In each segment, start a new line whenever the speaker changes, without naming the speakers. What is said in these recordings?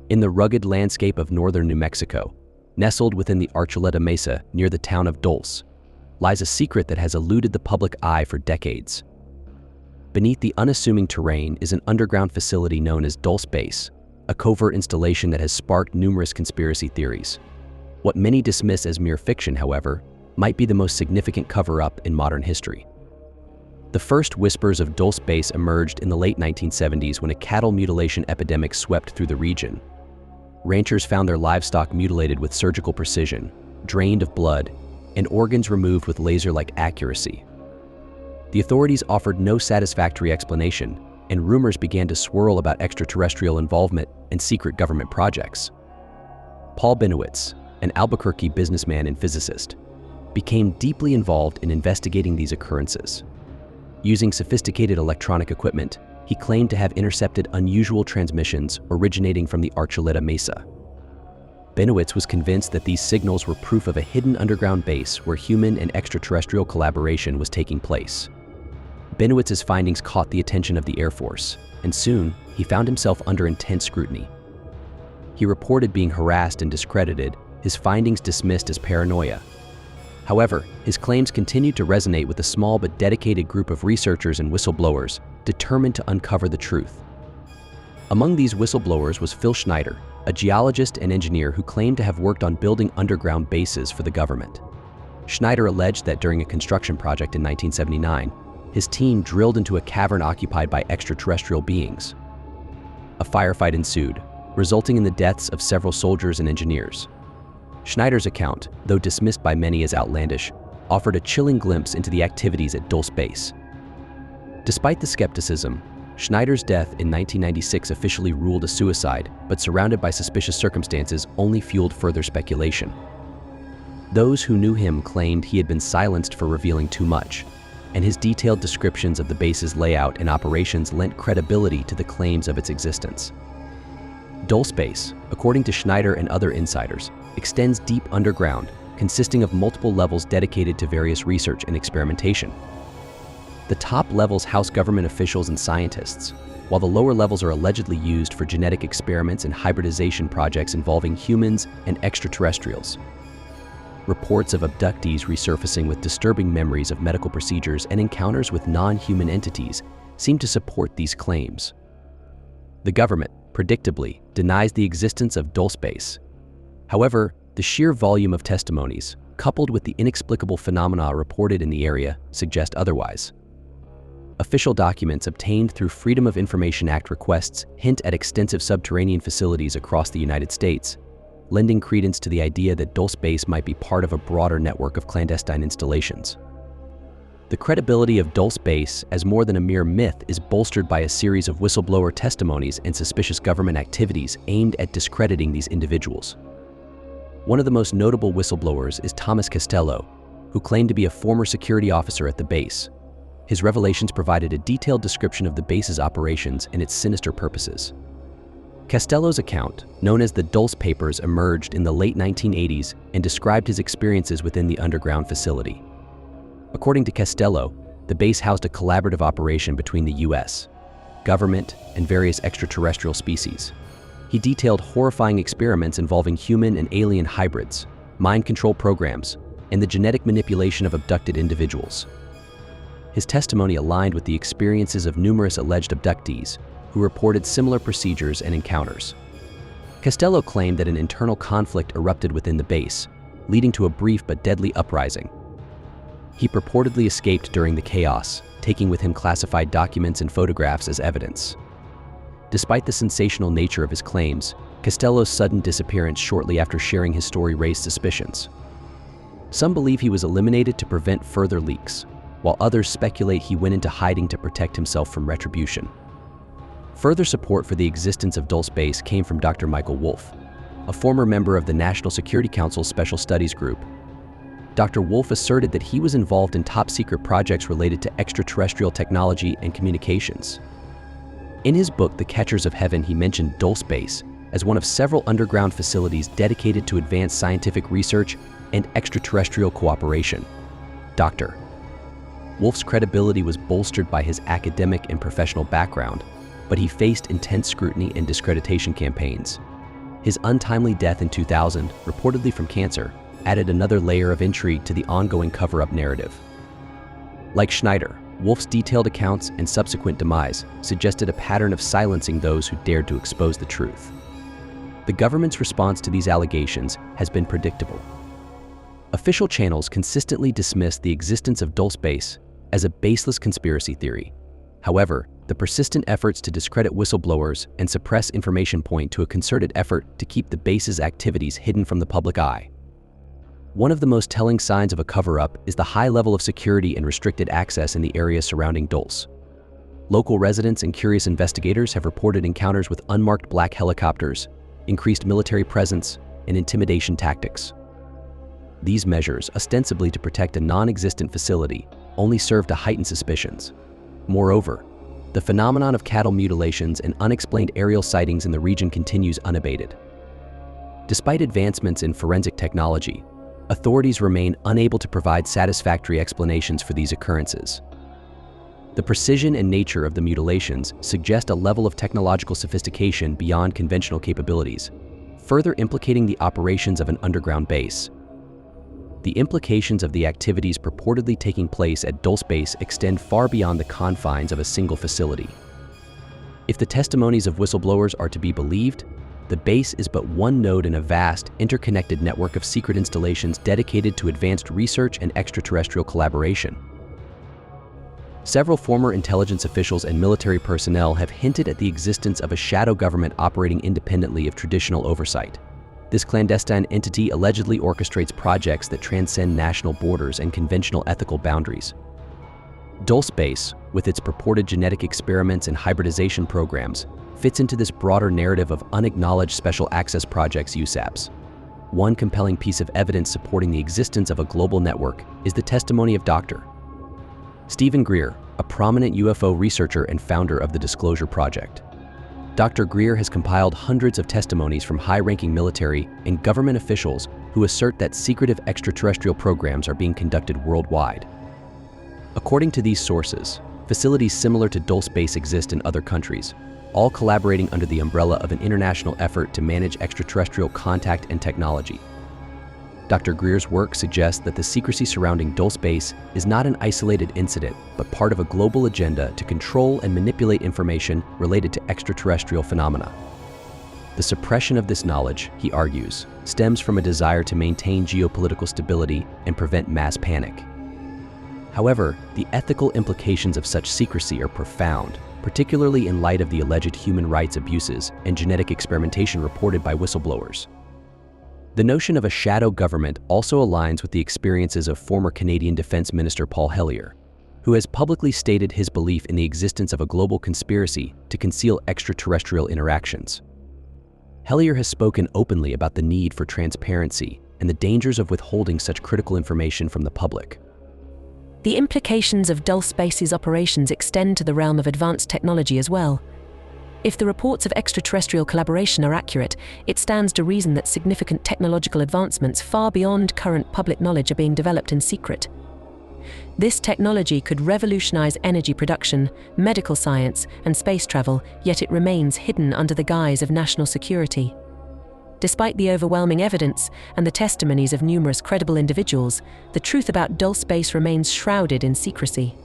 In the rugged landscape of northern New Mexico, nestled within the Archuleta Mesa near the town of Dulce, lies a secret that has eluded the public eye for decades. Beneath the unassuming terrain is an underground facility known as Dulce Base, a covert installation that has sparked numerous conspiracy theories. What many dismiss as mere fiction, however, might be the most significant cover-up in modern history. The first whispers of Dulce Base emerged in the late 1970s when a cattle mutilation epidemic swept through the region. Ranchers found their livestock mutilated with surgical precision, drained of blood, and organs removed with laser-like accuracy. The authorities offered no satisfactory explanation, and rumors began to swirl about extraterrestrial involvement and secret government projects. Paul Bennewitz, an Albuquerque businessman and physicist, became deeply involved in investigating these occurrences. Using sophisticated electronic equipment, he claimed to have intercepted unusual transmissions originating from the Archuleta Mesa. Bennewitz was convinced that these signals were proof of a hidden underground base where human and extraterrestrial collaboration was taking place. Bennewitz's findings caught the attention of the Air Force, and soon he found himself under intense scrutiny. He reported being harassed and discredited, his findings dismissed as paranoia. However, his claims continued to resonate with a small but dedicated group of researchers and whistleblowers determined to uncover the truth. Among these whistleblowers was Phil Schneider, a geologist and engineer who claimed to have worked on building underground bases for the government. Schneider alleged that during a construction project in 1979, his team drilled into a cavern occupied by extraterrestrial beings. A firefight ensued, resulting in the deaths of several soldiers and engineers. Schneider's account, though dismissed by many as outlandish, offered a chilling glimpse into the activities at Dulce Base. Despite the skepticism, Schneider's death in 1996 officially ruled a suicide, but surrounded by suspicious circumstances only fueled further speculation. Those who knew him claimed he had been silenced for revealing too much, and his detailed descriptions of the base's layout and operations lent credibility to the claims of its existence. Dulce Base, according to Schneider and other insiders, extends deep underground, consisting of multiple levels dedicated to various research and experimentation. The top levels house government officials and scientists, while the lower levels are allegedly used for genetic experiments and hybridization projects involving humans and extraterrestrials. Reports of abductees resurfacing with disturbing memories of medical procedures and encounters with non-human entities seem to support these claims. The government, predictably, denies the existence of Dulce Base. However, the sheer volume of testimonies, coupled with the inexplicable phenomena reported in the area, suggest otherwise. Official documents obtained through Freedom of Information Act requests hint at extensive subterranean facilities across the United States, lending credence to the idea that Dulce Base might be part of a broader network of clandestine installations. The credibility of Dulce Base as more than a mere myth is bolstered by a series of whistleblower testimonies and suspicious government activities aimed at discrediting these individuals. One of the most notable whistleblowers is Thomas Costello, who claimed to be a former security officer at the base. His revelations provided a detailed description of the base's operations and its sinister purposes. Costello's account, known as the Dulce Papers, emerged in the late 1980s and described his experiences within the underground facility. According to Costello, the base housed a collaborative operation between the U.S. government and various extraterrestrial species. He detailed horrifying experiments involving human and alien hybrids, mind control programs, and the genetic manipulation of abducted individuals. His testimony aligned with the experiences of numerous alleged abductees who reported similar procedures and encounters. Costello claimed that an internal conflict erupted within the base, leading to a brief but deadly uprising. He purportedly escaped during the chaos, taking with him classified documents and photographs as evidence. Despite the sensational nature of his claims, Costello's sudden disappearance shortly after sharing his story raised suspicions. Some believe he was eliminated to prevent further leaks, while others speculate he went into hiding to protect himself from retribution. Further support for the existence of Dulce Base came from Dr. Michael Wolff, a former member of the National Security Council's Special Studies Group. Dr. Wolff asserted that he was involved in top-secret projects related to extraterrestrial technology and communications. In his book, The Catchers of Heaven, he mentioned Dulce Base as one of several underground facilities dedicated to advanced scientific research and extraterrestrial cooperation. Dr. Wolff's credibility was bolstered by his academic and professional background, but he faced intense scrutiny and discreditation campaigns. His untimely death in 2000, reportedly from cancer, added another layer of intrigue to the ongoing cover-up narrative. Like Schneider, Wolf's detailed accounts and subsequent demise suggested a pattern of silencing those who dared to expose the truth. The government's response to these allegations has been predictable. Official channels consistently dismissed the existence of Dulce base as a baseless conspiracy theory. However, the persistent efforts to discredit whistleblowers and suppress information point to a concerted effort to keep the base's activities hidden from the public eye. One of the most telling signs of a cover-up is the high level of security and restricted access in the area surrounding Dulce. Local residents and curious investigators have reported encounters with unmarked black helicopters, increased military presence, and intimidation tactics. These measures, ostensibly to protect a non-existent facility, only serve to heighten suspicions. Moreover, the phenomenon of cattle mutilations and unexplained aerial sightings in the region continues unabated. Despite advancements in forensic technology, authorities remain unable to provide satisfactory explanations for these occurrences. The precision and nature of the mutilations suggest a level of technological sophistication beyond conventional capabilities, further implicating the operations of an underground base. The implications of the activities purportedly taking place at Dulce base extend far beyond the confines of a single facility. If the testimonies of whistleblowers are to be believed, the base is but one node in a vast, interconnected network of secret installations dedicated to advanced research and extraterrestrial collaboration. Several former intelligence officials and military personnel have hinted at the existence of a shadow government operating independently of traditional oversight. This clandestine entity allegedly orchestrates projects that transcend national borders and conventional ethical boundaries. Dulce base, with its purported genetic experiments and hybridization programs, fits into this broader narrative of unacknowledged special access projects USAPs. One compelling piece of evidence supporting the existence of a global network is the testimony of Dr. Stephen Greer, a prominent UFO researcher and founder of the Disclosure Project. Dr. Greer has compiled hundreds of testimonies from high-ranking military and government officials who assert that secretive extraterrestrial programs are being conducted worldwide. According to these sources, facilities similar to Dulce base exist in other countries, all collaborating under the umbrella of an international effort to manage extraterrestrial contact and technology. Dr. Greer's work suggests that the secrecy surrounding Dulce base is not an isolated incident, but part of a global agenda to control and manipulate information related to extraterrestrial phenomena. The suppression of this knowledge, he argues, stems from a desire to maintain geopolitical stability and prevent mass panic. However, the ethical implications of such secrecy are profound, particularly in light of the alleged human rights abuses and genetic experimentation reported by whistleblowers. The notion of a shadow government also aligns with the experiences of former Canadian Defense Minister Paul Hellyer, who has publicly stated his belief in the existence of a global conspiracy to conceal extraterrestrial interactions. Hellyer has spoken openly about the need for transparency and the dangers of withholding such critical information from the public.
The implications of Dulce base's operations extend to the realm of advanced technology as well. If the reports of extraterrestrial collaboration are accurate, it stands to reason that significant technological advancements far beyond current public knowledge are being developed in secret. This technology could revolutionize energy production, medical science, and space travel, yet it remains hidden under the guise of national security. Despite the overwhelming evidence and the testimonies of numerous credible individuals, the truth about Dulce base remains shrouded in secrecy.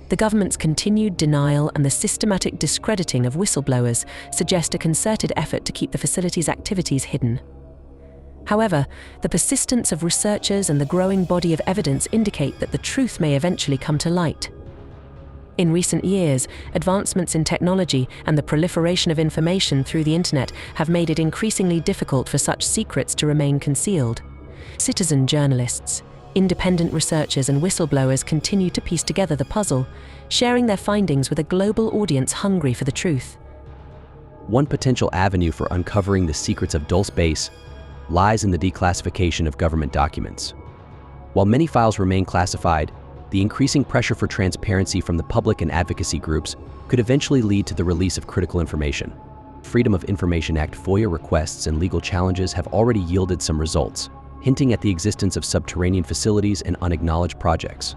The government's continued denial and the systematic discrediting of whistleblowers suggest a concerted effort to keep the facility's activities hidden. However, the persistence of researchers and the growing body of evidence indicate that the truth may eventually come to light. In recent years, advancements in technology and the proliferation of information through the internet have made it increasingly difficult for such secrets to remain concealed. Citizen journalists, independent researchers and whistleblowers continue to piece together the puzzle, sharing their findings with a global audience hungry for the truth.
One potential avenue for uncovering the secrets of Dulce base lies in the declassification of government documents. While many files remain classified, the increasing pressure for transparency from the public and advocacy groups could eventually lead to the release of critical information. Freedom of Information Act FOIA requests and legal challenges have already yielded some results, hinting at the existence of subterranean facilities and unacknowledged projects.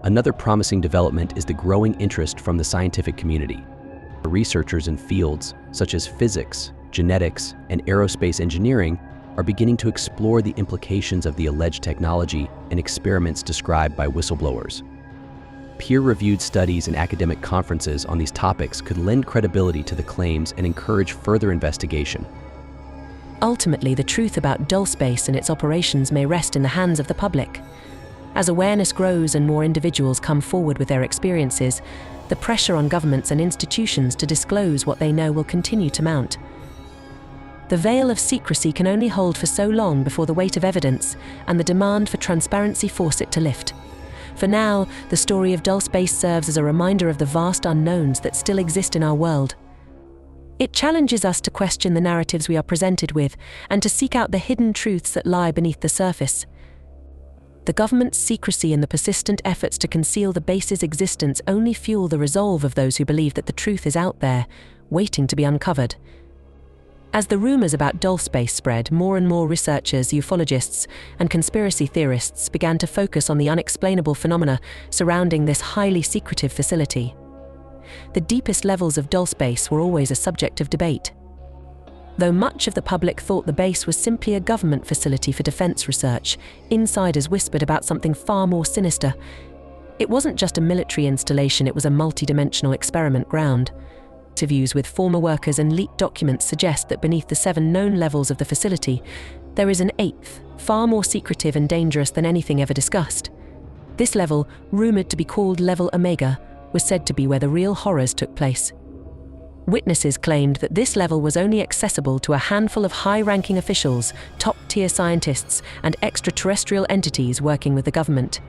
Another promising development is the growing interest from the scientific community. Researchers in fields such as physics, genetics, and aerospace engineering are beginning to explore the implications of the alleged technology and experiments described by whistleblowers. Peer-reviewed studies and academic conferences on these topics could lend credibility to the claims and encourage further investigation.
Ultimately, the truth about Dulce and its operations may rest in the hands of the public. As awareness grows and more individuals come forward with their experiences, the pressure on governments and institutions to disclose what they know will continue to mount. The veil of secrecy can only hold for so long before the weight of evidence and the demand for transparency force it to lift. For now, the story of Dulce serves as a reminder of the vast unknowns that still exist in our world. It challenges us to question the narratives we are presented with and to seek out the hidden truths that lie beneath the surface. The government's secrecy and the persistent efforts to conceal the base's existence only fuel the resolve of those who believe that the truth is out there, waiting to be uncovered. As the rumors about Dulce spread, more and more researchers, ufologists, and conspiracy theorists began to focus on the unexplainable phenomena surrounding this highly secretive facility. The deepest levels of Dulce were always a subject of debate. Though much of the public thought the base was simply a government facility for defense research, insiders whispered about something far more sinister. It wasn't just a military installation, it was a multi-dimensional experiment ground. Interviews with former workers and leaked documents suggest that beneath the 7 known levels of the facility, there is an 8th, far more secretive and dangerous than anything ever discussed. This level, rumored to be called Level Omega, was said to be where the real horrors took place. Witnesses claimed that this level was only accessible to a handful of high-ranking officials, top-tier scientists, and extraterrestrial entities working with the government.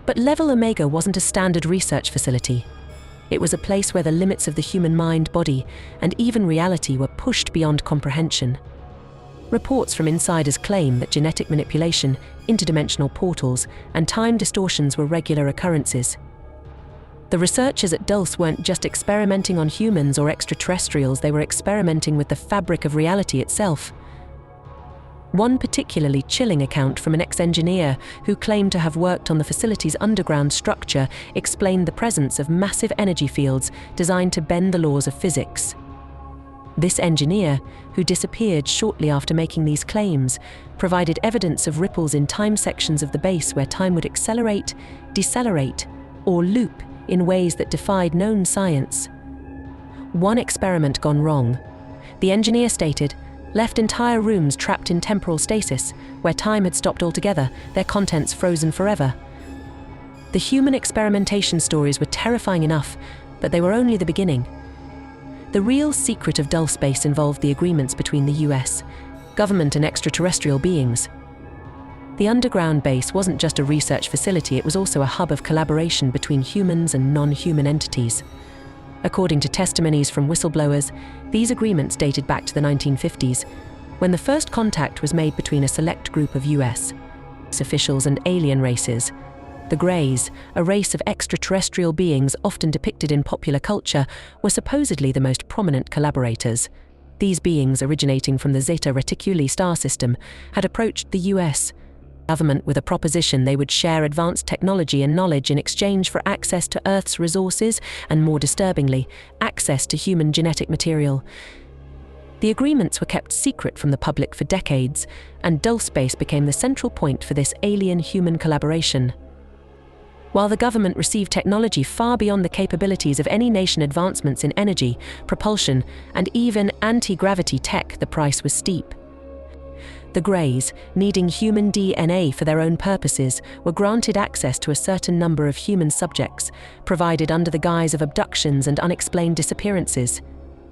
But Level Omega wasn't a standard research facility. It was a place where the limits of the human mind, body, and even reality were pushed beyond comprehension. Reports from insiders claim that genetic manipulation, interdimensional portals, and time distortions were regular occurrences. The researchers at Dulce weren't just experimenting on humans or extraterrestrials, they were experimenting with the fabric of reality itself. One particularly chilling account from an ex-engineer who claimed to have worked on the facility's underground structure explained the presence of massive energy fields designed to bend the laws of physics. This engineer, who disappeared shortly after making these claims, provided evidence of ripples in time sections of the base where time would accelerate, decelerate, or loop in ways that defied known science. One experiment gone wrong. The engineer stated, left entire rooms trapped in temporal stasis, where time had stopped altogether, their contents frozen forever. The human experimentation stories were terrifying enough, but they were only the beginning. The real secret of Dulce involved the agreements between the US, government and extraterrestrial beings. The underground base wasn't just a research facility, it was also a hub of collaboration between humans and non-human entities. According to testimonies from whistleblowers, these agreements dated back to the 1950s, when the first contact was made between a select group of US officials and alien races. The Greys, a race of extraterrestrial beings often depicted in popular culture, were supposedly the most prominent collaborators. These beings, originating from the Zeta Reticuli star system, had approached the US government with a proposition they would share advanced technology and knowledge in exchange for access to Earth's resources and, more disturbingly, access to human genetic material. The agreements were kept secret from the public for decades, and Dulce became the central point for this alien-human collaboration. While the government received technology far beyond the capabilities of any nation, advancements in energy, propulsion, and even anti-gravity tech, the price was steep. The Greys, needing human DNA for their own purposes, were granted access to a certain number of human subjects, provided under the guise of abductions and unexplained disappearances.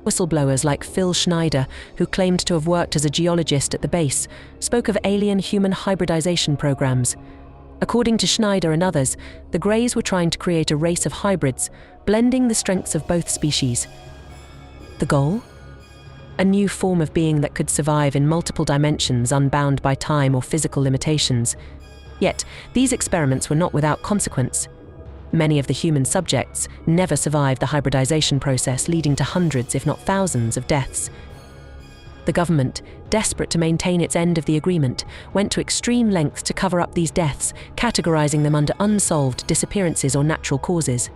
Whistleblowers like Phil Schneider, who claimed to have worked as a geologist at the base, spoke of alien-human hybridization programs. According to Schneider and others, the Greys were trying to create a race of hybrids, blending the strengths of both species. The goal? A new form of being that could survive in multiple dimensions, unbound by time or physical limitations. Yet, these experiments were not without consequence. Many of the human subjects never survived the hybridization process, leading to hundreds, if not thousands, of deaths. The government, desperate to maintain its end of the agreement, went to extreme lengths to cover up these deaths, categorizing them under unsolved disappearances or natural causes.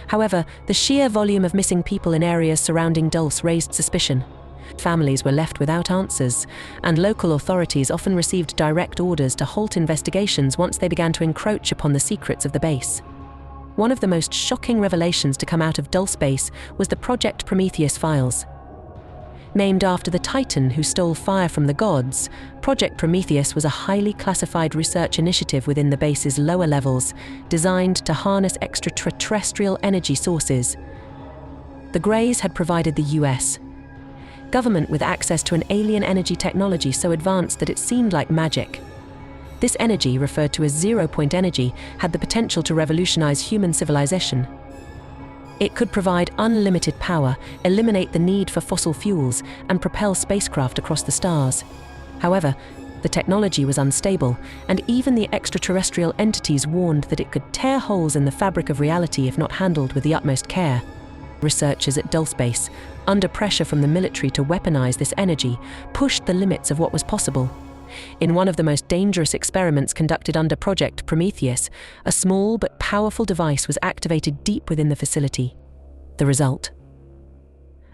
However, the sheer volume of missing people in areas surrounding Dulce raised suspicion. Families were left without answers, and local authorities often received direct orders to halt investigations once they began to encroach upon the secrets of the base. One of the most shocking revelations to come out of Dulce Base was the Project Prometheus files. Named after the Titan who stole fire from the gods, Project Prometheus was a highly classified research initiative within the base's lower levels, designed to harness extraterrestrial energy sources. The Greys had provided the US government with access to an alien energy technology so advanced that it seemed like magic. This energy, referred to as zero-point energy, had the potential to revolutionize human civilization. It could provide unlimited power, eliminate the need for fossil fuels, and propel spacecraft across the stars. However, the technology was unstable, and even the extraterrestrial entities warned that it could tear holes in the fabric of reality if not handled with the utmost care. Researchers at Dulce Base, under pressure from the military to weaponize this energy, pushed the limits of what was possible. In one of the most dangerous experiments conducted under Project Prometheus, a small but powerful device was activated deep within the facility. The result?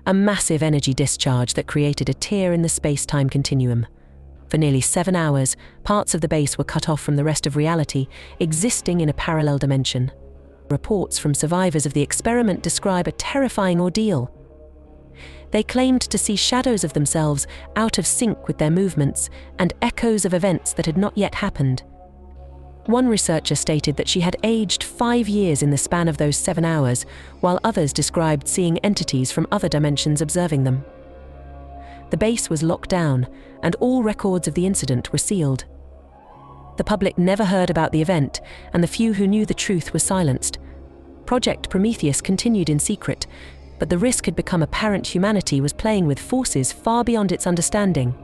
A massive energy discharge that created a tear in the space-time continuum. For nearly 7 hours, parts of the base were cut off from the rest of reality, existing in a parallel dimension. Reports from survivors of the experiment describe a terrifying ordeal. They claimed to see shadows of themselves out of sync with their movements and echoes of events that had not yet happened. One researcher stated that she had aged 5 years in the span of those 7 hours, while others described seeing entities from other dimensions observing them. The base was locked down, and all records of the incident were sealed. The public never heard about the event, and the few who knew the truth were silenced. Project Prometheus continued in secret, but the risk had become apparent. Humanity was playing with forces far beyond its understanding.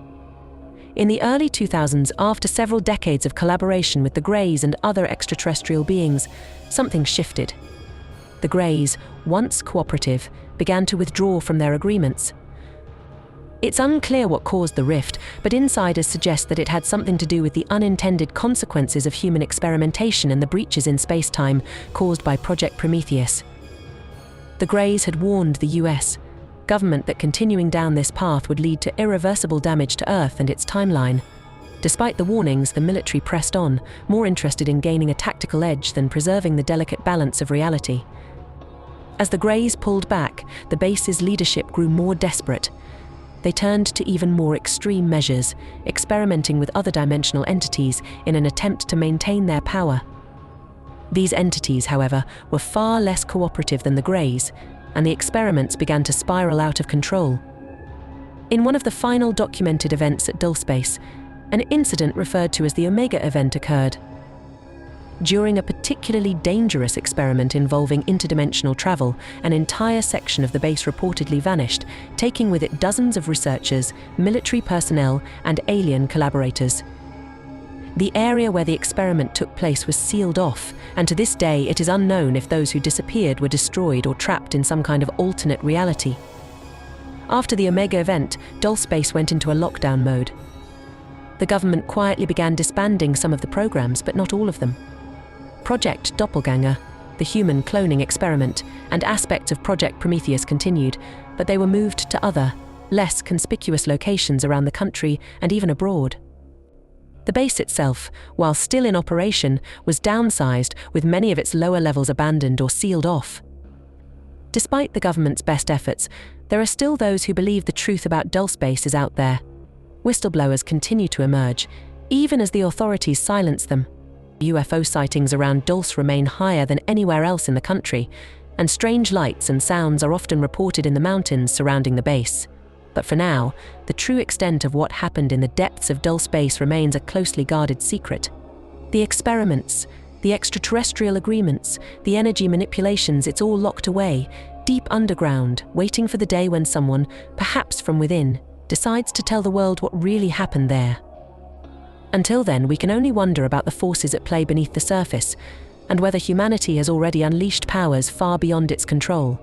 In the early 2000s, after several decades of collaboration with the Greys and other extraterrestrial beings, something shifted. The Greys, once cooperative, began to withdraw from their agreements. It's unclear what caused the rift, but insiders suggest that it had something to do with the unintended consequences of human experimentation and the breaches in space-time caused by Project Prometheus. The Greys had warned the US government that continuing down this path would lead to irreversible damage to Earth and its timeline. Despite the warnings, the military pressed on, more interested in gaining a tactical edge than preserving the delicate balance of reality. As the Greys pulled back, the base's leadership grew more desperate. They turned to even more extreme measures, experimenting with other dimensional entities in an attempt to maintain their power. These entities, however, were far less cooperative than the Greys, and the experiments began to spiral out of control. In one of the final documented events at Dulce Base, an incident referred to as the Omega event occurred. During a particularly dangerous experiment involving interdimensional travel, an entire section of the base reportedly vanished, taking with it dozens of researchers, military personnel, and alien collaborators. The area where the experiment took place was sealed off, and to this day it is unknown if those who disappeared were destroyed or trapped in some kind of alternate reality. After the Omega event, Dulce Base went into a lockdown mode. The government quietly began disbanding some of the programs, but not all of them. Project Doppelganger, the human cloning experiment, and aspects of Project Prometheus continued, but they were moved to other, less conspicuous locations around the country and even abroad. The base itself, while still in operation, was downsized, with many of its lower levels abandoned or sealed off. Despite the government's best efforts, there are still those who believe the truth about Dulce Base is out there. Whistleblowers continue to emerge, even as the authorities silence them. UFO sightings around Dulce remain higher than anywhere else in the country, and strange lights and sounds are often reported in the mountains surrounding the base. But for now, the true extent of what happened in the depths of Dulce Base remains a closely guarded secret. The experiments, the extraterrestrial agreements, the energy manipulations, it's all locked away, deep underground, waiting for the day when someone, perhaps from within, decides to tell the world what really happened there. Until then, we can only wonder about the forces at play beneath the surface, and whether humanity has already unleashed powers far beyond its control.